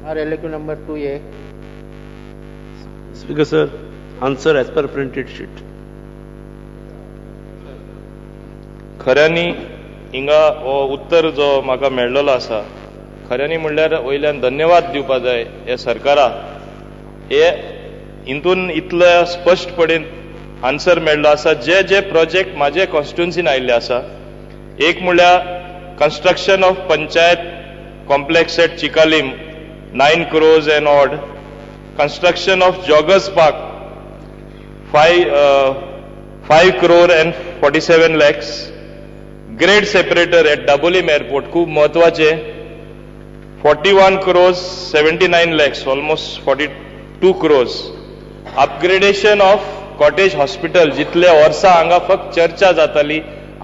RLQ number 2A. Speaker sir, answer as per printed sheet. खऱ्यांनी हिंगा हो उत्तर जो म्हाका मेळ्ळलो आसा खऱ्यांनी म्हणल्यार वयल्यान धन्यवाद दिवपा जाय हे सरकाराक. हे हितून इतलो स्पश्टपणेन आन्सर मेळ्ळो आसा जे जे प्रोजेक्ट म्हाजे कॉन्स्टिट्युन्सीन आयिल्ले आसा. एक म्हणल्यार construction of panchayat complex at Chicalim 9 crores and odd. Construction of Joggers Park 5 crore and 47 lakhs. Grade separator at Dabolim Airport खूब महत्वाचे 41 crores 79 lakhs, almost 42 crores. Upgradation of Cottage Hospital जितले वर्सां हांगा फक्त चर्चा जाताली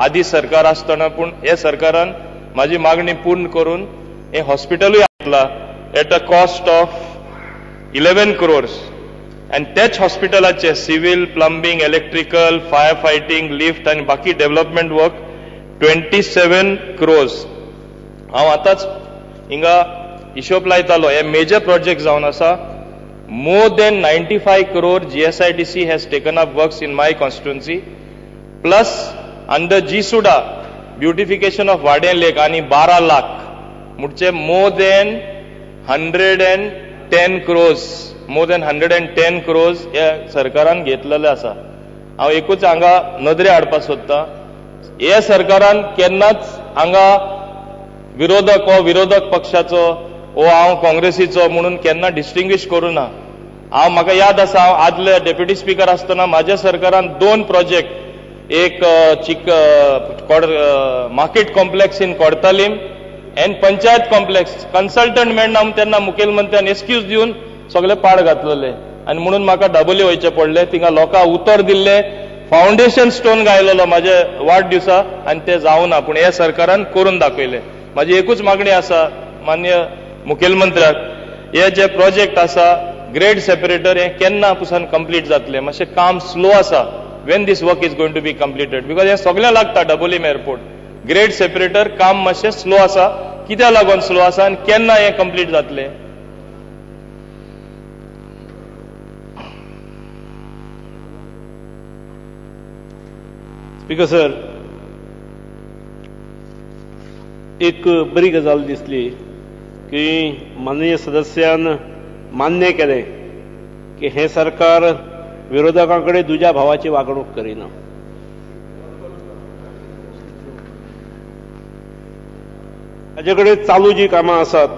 आदी सरकार आसतना, पूण हे सरकारान माझी मागणी पूर्ण करून हे हॉस्पिटलूय हाडला at a cost of 11 crores. And त्याच हॉस्पिटलाचे civil, plumbing, electrical, fire fighting, lift आणि बाकी डेव्हलपमेंट वर्क 27 crores. हांव आतांच हिंगा हिशोब लायतालो. हे मेजर प्रोजेक्ट जावन आसा. More than 95 crore GSIDC has taken up works in my constituency. Plus under GSUDA beautification of Warden Lake आणि 12 lakh मुठचे more than 110 crores. More than 110 crores या सरकारान घेतलेले आसा. हांव एकूच हांगा नदरे हाडपाक सोदता. हे सरकारान केन्नाच हांगा विरोधक पक्षाचो हांव काँग्रेसीचो म्हणून केन्ना डिस्टिंग्विश करूं ना. म्हाका याद आसा हांव आदले डेप्युटी स्पीकर आसतना म्हाज्या सरकारान 2 प्रोजेक्ट, एक market complex in Cortalim end panchayat complex consultant मेळना म्हणून तेन्ना मुखेलमंत्र्यान एक्सक्यूज दिवन सगळे पाड घातलेले आनी म्हणून म्हाका दाबोली वयचे पडले. थिंगा लोकांक उतर दिल्ले, फावंडेशन स्टोन घायलेलो म्हाजे वाडदिवसा आनी ते जावना, पूण हे सरकारान करून दाखयले. म्हाजी एकूच मागणी आसा मान्य मुखेलमंत्र्याक, हे जे प्रोजेक्ट आसा ग्रेड सेपरेटर हे केन्ना पासून कंप्लीट जातले. मातशें काम स्लो आसा. when this work is going to be completed, because हे सगळ्या लागता डबोलीम एअरपोर्ट. ग्रेड सेपरेटर काम मातशें स्लो आसा. कित्याक लागून स्लो आसा आनी केन्ना हे कंप्लीट जातले? स्पीकर सर, एक बरी गजाल दिसली की माननीय सदस्यान मान्य केले की हे सरकार विरोधकांकडे दुजा भावाची वागणूक करिना. ताजेकडे चालू जी कामां आसात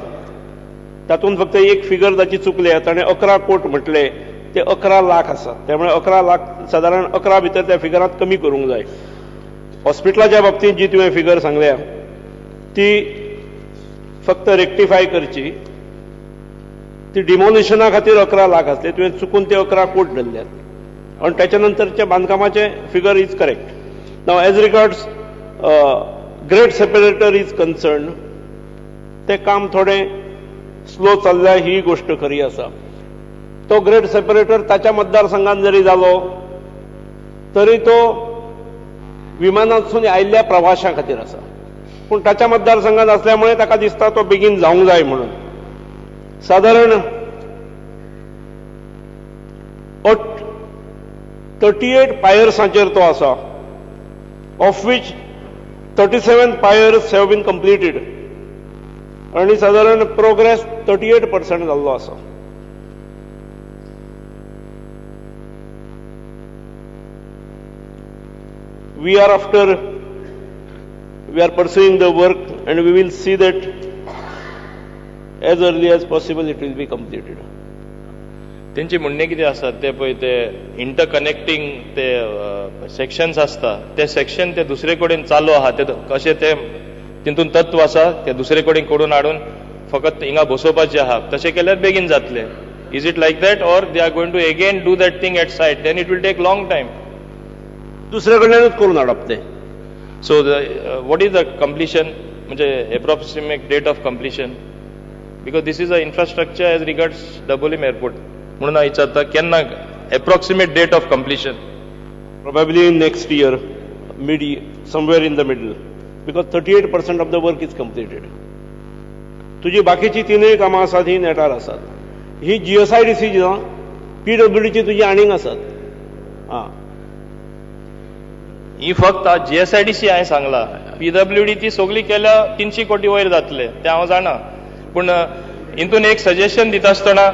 तातूंत फक्त एक फिगर ताची चुकले. ताणें 11 कोट म्हटले, ते 11 लाख आसात. त्यामुळे 11 लाख सादारण 11 भितर त्या फिगरांत कमी करूंक जाय. हॉस्पिटलाच्या बाबतींत जी तुवें फिगर सांगल्या ती फक्त रेक्टिफाय करची. ती डिमोलिशना खातीर 11 लाख आसले, तुवें चुकून ते 11 कोट धरल्यात आणि त्याच्या नंतरच्या बांदकामाचे figure is correct. Now as regards grade separator is concern, ते काम थोडें स्लो चल्ल्या ही गोष्ट खरी आसा. तो ग्रेड सेपरेटर ताच्या मतदारसंघात जरी जालो तरी तो विमानांतसून आयिल्ल्या प्रवाशां खातीर आसा, पूण ताच्या मतदारसंघात असल्यामुळे ताका दिसता तो बेगीन जावंक जाय म्हणून. साधारण 38 पायर्सांचेर तो आसा, of which 37 piers have been completed आणि साधारण प्रोग्रेस 38% जाल्लो आसा. We are pursuing the work and we will see that as early as possible it will be completed. त्यांचे म्हणणे कितें आसा ते पळय, ते इंटरकनेक्टिंग ते सेक्शन्स आसता, ते सेक्शन ते दुसरे कडेन चालू आहा, ते कशें ते तितून तत्व आसा ते दुसरे कडेन करून हाडून फकत हिंगा बसोवपाचे आहा. तशें केल्यार बेगीन जातले. Is it like that or they are going to again do that thing at site? Then it will take long time. दुसरे कडल्यानूच करून हाडप ते. So what is the completion, म्हणजे approximate date of completion? Because this is a infrastructure as regards Dabolim airport. म्हणून हांव विचारता केन्ना approximate date of completion? Probably next year, somewhere in the middle, because 38% of the work is completed. तुजी बाकीची तीनय कामां आसात ही नेटार आसात. ही GSIDC जी PWDची तुजी आनीक आसात. ही फक्त GSIDC हांवें सांगला. PWD ती सगळी केल्या 300 कोटी वयर जातले ते हांव जाणा. पूण हितून एक सजेशन दिता आसतना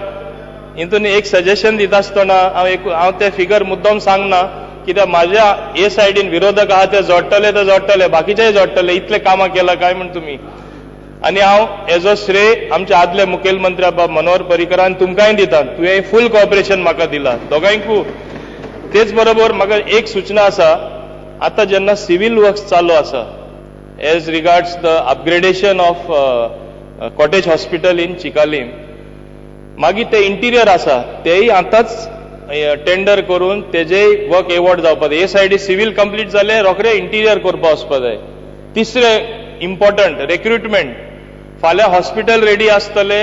हांव ते फिगर मुद्दम सांगना, कित्याक म्हाज्या हे सायडीन विरोधक आहा ते जोडटले बाकीचेय जोडटले, इतले कामां केलां काय म्हण तुमी. आनी हांव हेजो श्रेय आमच्या आदले मुखेलमंत्री बाब मनोहर पर्रीकरान तुमकांय दिता. तुवें फूल कॉपरेशन म्हाका दिलां दोगांयकू. तेच बरोबर म्हाका एक सूचना आसा. आतां जेन्ना सिव्हील वर्क्स चालू आसा as regards the upgradation of cottage hospital in Chicalim, मागीर ते इंटिरियर आसा तेय आतांच टेंडर करून तेजेय वर्क एवॉर्ड जावपा जाय. हे सायडी सिव्हील कंप्लीट जाले रोखडे इंटिरियर करपा वचपा जाय. तिसरें इम्पॉर्टंट रिक्रुटमेंट. फाल्यां हॉस्पिटल रेडी आसतले,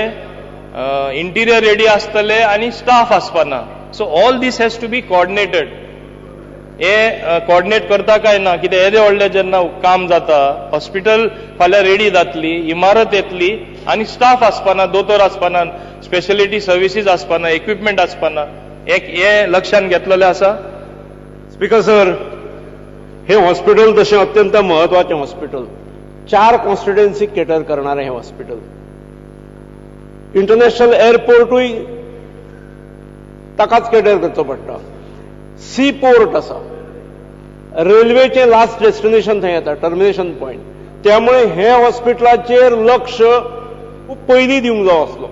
इंटिरियर रेडी आसतले आनी स्टाफ आसपाना. So all this has to be coordinated. हे कोऑर्डिनेट करता काय ना, कित्याक येदे व्हडलें जेन्ना काम जाता, हॉस्पिटल फाल्यां रेडी जातली, इमारत येतली आनी स्टाफ आसपाना, दोतोर आसपाना, स्पेशलिटी सर्विसीस आसपाना, इक्विपमेंट आसपाना. हे लक्षांत घेतलेलें आसा. स्पीकर सर, हे हॉस्पिटल तशें अत्यंत महत्वाचें हॉस्पिटल. 4 कॉन्स्टिट्युएन्सी केटर करणारें हें हॉस्पिटल. इंटरनॅशनल एअरपोर्टूय ताकाच केटर करचो पडटा. सी पोर्ट आसा, रेल्वेचें लास्ट डेस्टिनेशन थंय येता, टर्मिनेशन पॉयंट. त्यामुळे हे हॉस्पिटलाचेर लक्ष खूब पयलीं दिवंक जाय आसलो.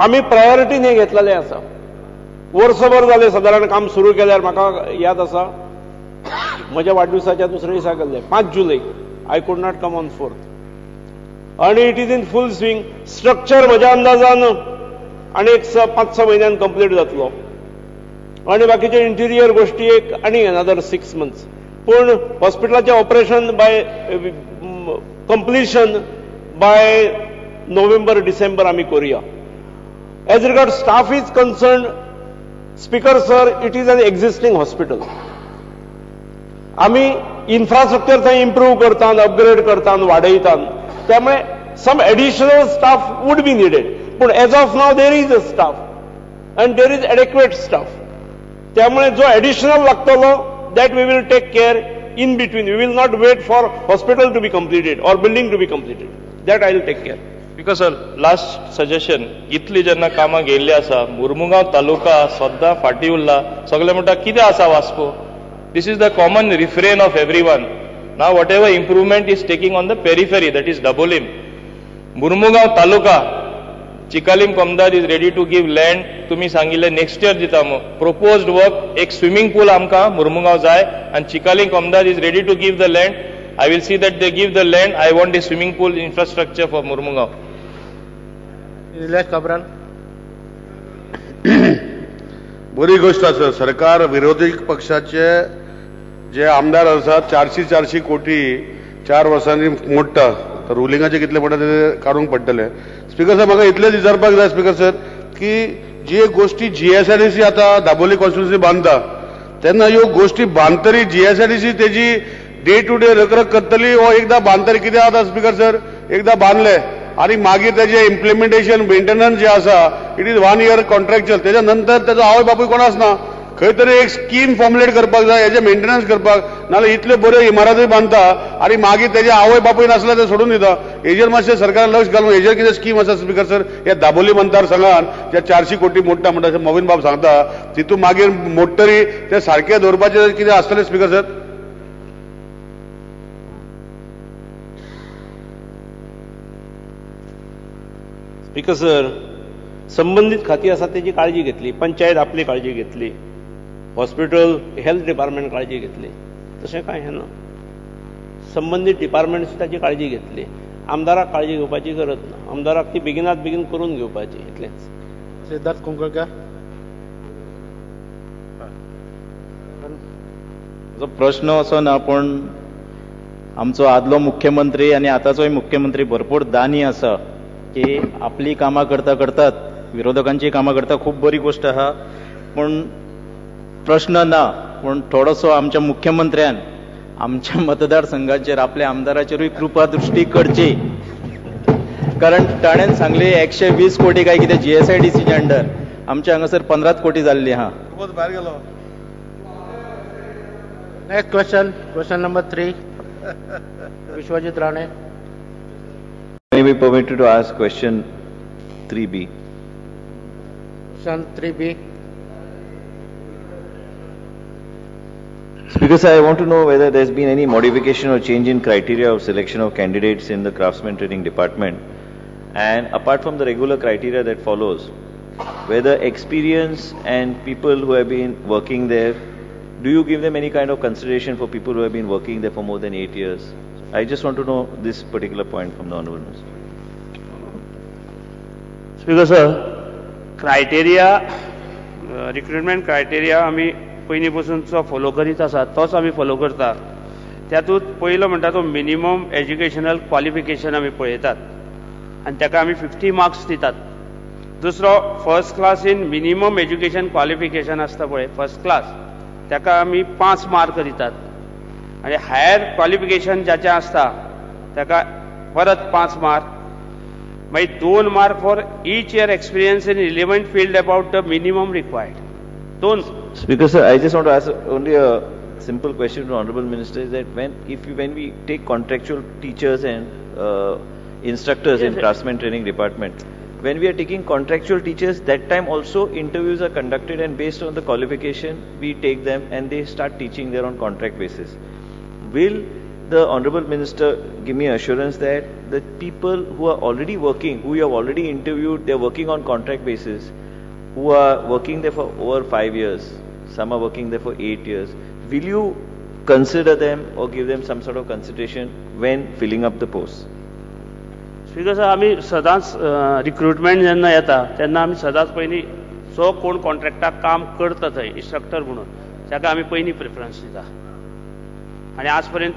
आमी प्रायोरिटीन हें घेतलेलें आसा. वर्सभर जालें सादारण काम सुरू केल्यार. म्हाका याद आसा म्हज्या वाडदिवसाच्या दुसऱ्या दिसा गेल्ले 5 जुलय. I could not come on 4th. आनी it is in full swing. Structure म्हज्या अंदाजान आनी 5-6 म्हयन्यान कंप्लीट जातलो आनी बाकीचे इंटिरियर गोश्टी आनी अनदर 6 months. पूण हॉस्पिटलाचें operation by completion by November December आमी करुया. As regard staff is concern, speaker sir, it is an existing hospital. आमी इन्फ्रास्ट्रक्चर थंय इम्प्रूव करतात, अपग्रेड करतात, वाडयतात. त्यामुळे some additional staff would be needed. पूण as of now there is a staff and there is adequate staff. त्यामुळे जो additional लागतलो that we will take care in between. We will not wait for hospital to be completed or building to be completed. That I will take care. Because sir, last suggestion, इतली जेन्ना कामां गेल्ली आसा, मुर्मुगांव तालुका सद्दां फाटी उरला. सगळे म्हणटा कितें आसा Vasco. This is the common refrain of everyone. Now whatever improvement is taking on the periphery, that is Dabolim. Mormugao taluka, Chicalim कमदार is ready to give land. तुमी सांगिल्ले नेक्स्ट इयर दिता मग. प्रोपोज्ड वर्क, एक स्विमींग पूल आमकां मुर्मुगांव जाय आनी चिकालीम कमदार is ready to give the land. I will see that they give the land. I want a swimming pool infrastructure for Murmungaon. बरी गोष्ट आसा. सरकार विरोधी पक्षाचे जे आमदार आसात 400 कोटी 4 वर्सांनी मोडटा. तर रुलिंगाचे कितले पडटा ते काडूंक पडटले. स्पीकर सर, म्हाका इतलेच विचारपाक जाय स्पीकर सर, की जी गोष्टी GSIDC आता दाबोली कॉन्स्टिट्युएन्सी बांदता तेन्ना ह्यो गोष्टी बांदतरी GSIDC तेजी डे टू डे रखरख करतली हो एकदा बांदतरी. कितें जाता स्पीकर सर, एकदा बांदले आनी मागीर तेजे इम्प्लिमेंटेशन मेंटेनन्स जे आसा इट इज 1 year कॉन्ट्रॅक्च्युअल. तेच्या नंतर तेजो आवय बापूय कोण आसना. खंय तरी एक स्कीम फॉर्मुलेट करपाक जाय हेजे मेंटेनन्स करपाक. नाल्यार इतल्यो बऱ्यो इमारती बांदता आनी मागीर तेजे आवय बापूय नासले ते सोडून दिता. हेजेर मातशें सरकारान लक्ष घालून हेजेर कितें स्कीम आसा स्पीकर सर. हे दाबोली मतदारसंघान जे 400 कोटी मोडटा म्हणटा मोविन बाब सांगता तितून मागीर मोडटरी ते सारके दवरपाचें कितें आसतलें स्पीकर सर. स्पीकर सर, संबंधित खाती आसा तेजी काळजी घेतली. पंचायत आपली काळजी घेतली, हॉस्पिटल हेल्थ डिपार्टमेंट काळजी घेतली. तशें कांय हें ना. संबंधीत डिपार्टमेंट्स ताची काळजी घेतली. आमदाराक काळजी घेवपाची गरज ना. आमदाराक ती बेगिनात बेगीन करून घेवपाची, इतलेंच. सिद्धार्थ कुंकळकार. प्रश्न असो ना, पण आमचो आदलो मुख्यमंत्री आनी आतांचोय मुख्यमंत्री भरपूर दानी आसा की आपली कामां करता करतात विरोधकांची कामां करता. खूब बरी गोष्ट आहा. पूण प्रश्न ना, पूण थोडोसो आमच्या मुख्यमंत्र्यान आमच्या मतदारसंघाचेर आपल्या आमदाराचेरूय कृपा दृष्टी करची, कारण ताणें सांगले 120 कोटी काय कितें GSIDCच्या अंडर, आमच्या हांगासर 15 कोटी जाल्ली आहा. भायर गेलो. Next question number 3, Vishwajit Rane. May be permitted to ask question 3B. Question 3B. Speaker sir, I want to know whether there's been any modification or change in criteria of selection of candidates in the craftsman training department, and apart from the regular criteria that follows, whether experience and people who have been working there, do you give them any kind of consideration for people who have been working there for more than 8 years? I just want to know this particular point from the Honorable Minister. Speaker sir, criteria, recruitment criteria आमी पयलीं पासूनचो follow करीत आसा, तोच आमी follow करता. त्यातूंत पयलो म्हणटा तो मिनिमम एज्युकेशनल क्वॉलिफिकेशन आमी पळयतात आनी ताका आमी 50 मार्क्स दितात. दुसरो first class in minimum education qualification आसता पळय, फर्स्ट क्लास, ताका आमी 5 मार्क दितात. आणि हायर क्वॉलिफिकेशन ज्याचे आसता ताका परत 5 मार्क, मागीर 2 mark for each year experience in relevant field about the minimum required. 2. Speaker sir, I just want to ask only a simple question to Honorable Minister, is that when we take contractual teachers and instructors in craftsman training department, when we are taking contractual teachers, that time also interviews are conducted, and based on the qualification we take them and they start teaching there on contract basis. Will the Honorable Minister give me assurance that the people who are already working, who you have already interviewed, they are working on contract basis, who are working there for over 5 years, some are working there for 8 years, will you consider them or give them some sort of consideration when filling up the posts? Speaker sir, आमी सदांच recruitment जेन्ना येता तेन्ना आमी सदांच पयलीं जो कोण कॉन्ट्रॅक्टाक काम करता थंय इन्स्ट्रक्टर म्हणून ताका आमी पयलीं प्रिफरन्स दिता. आनी आज पर्यंत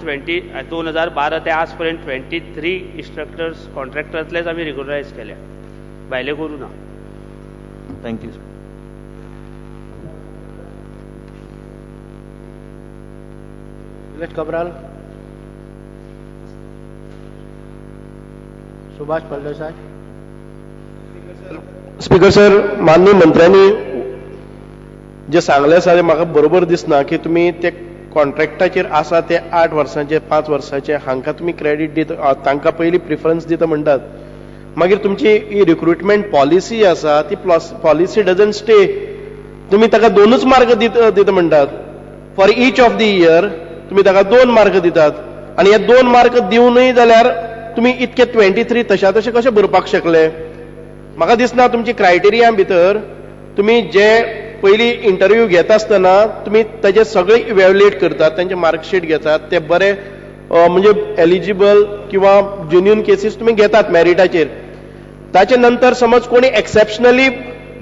2012 ते आज पर्यंत 23 इन्स्ट्रक्टर्स कॉन्ट्रॅक्टरांतलेच आमी रेग्युलरायज केल्या, भायले करूं ना. Thank you. Cabral. Subhash Phaldesai. Speaker sir, माननीय मंत्र्यांनी जे सांगले आसा ते म्हाका बरोबर दिसना की तुमी ते कॉन्ट्रॅक्टाचेर आसा ते 8 वर्सांचे 5 वर्सांचे हांकां तुमी क्रेडीट दिता, तांकां पयलीं प्रिफरन्स दिता म्हणटात. मागीर तुमची ही रिक्रुटमेंट पॉलिसी आसा ती पॉलिसी डजंट स्टे. तुमी ताका 2च मार्क दिता म्हणटात. For each of the year तुमी ताका 2 मार्क दितात, आनी हे 2 मार्क दिवनय जाल्यार तुमी इतके 23 तशे कशे भरपाक शकले? म्हाका दिसना तुमची क्रायटेरिया भितर तुमी जे पयलीं इंटरव्यू घेता आसतना तुमी ताचे सगळे इवॅल्युएट करतात, तांचे मार्कशीट घेतात, ते बरे म्हणजे एलिजिबल किंवा जेन्युन केसीस तुमी घेतात मॅरिटाचेर. ताचे नंतर समज कोणी एक्सेप्शनली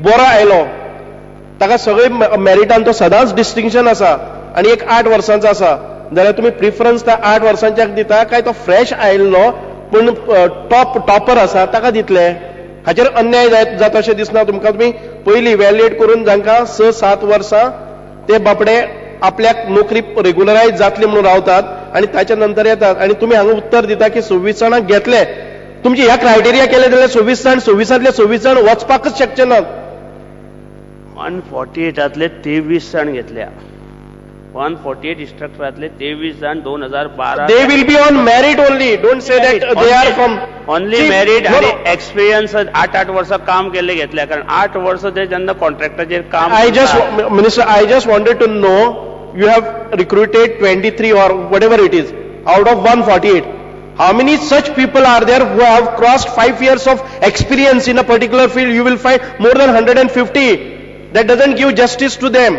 बरो आयलो, ताका सगळे मॅरिटान तो सदांच डिस्टिंक्शन आसा आनी एक 8 वर्सांचो आसा, जाल्यार तुमी प्रिफरन्स त्या 8 वर्सांच्याक दिता काय तो फ्रेश आयिल्लो पूण टॉपर आसा ताका दितले? हाचेर अन्याय जाता अशें दिसना तुमकां? तुमी पयलीं इवॅल्युएट करून जांकां 6-7 वर्सां ते बापडे आपल्याक नोकरी रेग्युलरायज जातली म्हणून रावतात आनी ताच्या नंतर येतात, आनी तुमी हांगा उत्तर दिता की 26 जाणांक घेतले. तुमचे ह्या क्रायटेरिया केले जाल्यार 26 जाण 26 जाण वचपाकच शकचे नात. 148 23 जाण घेतल्या. 148 इन्स्ट्रक्टरांतले 23 जाण 2012. They will be on merit only. Don't say that they are from only merit आणि एक्सपिरियन्स 8 वर्सां काम केले घेतल्या, कारण 8 वर्स ते जेन्ना कॉन्ट्रॅक्टाचेर काम. Minister, I just wanted to know, you have recruited 23 or whatever it is out of 148. How many such people are there who have crossed 5 years of experience in a particular field? You will find more than 150. That doesn't give justice to them.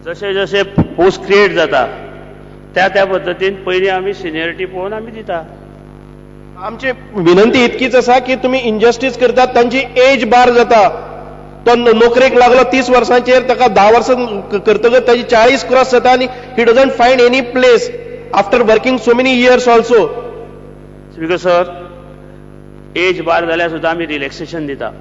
जसे जसे post create जाता त्या पद्दतीन पयलीं आमी seniority पळोवन आमी दिता. आमची विनंती इतकीच आसा की तुमी इनजस्टीस करतात, तांची एज बार जाता. तो नोकरेक लागलो 30 वर्सांचेर, ताका 10 वर्सां करतकच ताची 40 क्रॉस जाता आनी he doesn't find any place after working so many years also. Speaker sir, एज बार जाल्यार सुद्दां आमी रिलॅक्सेशन दिता.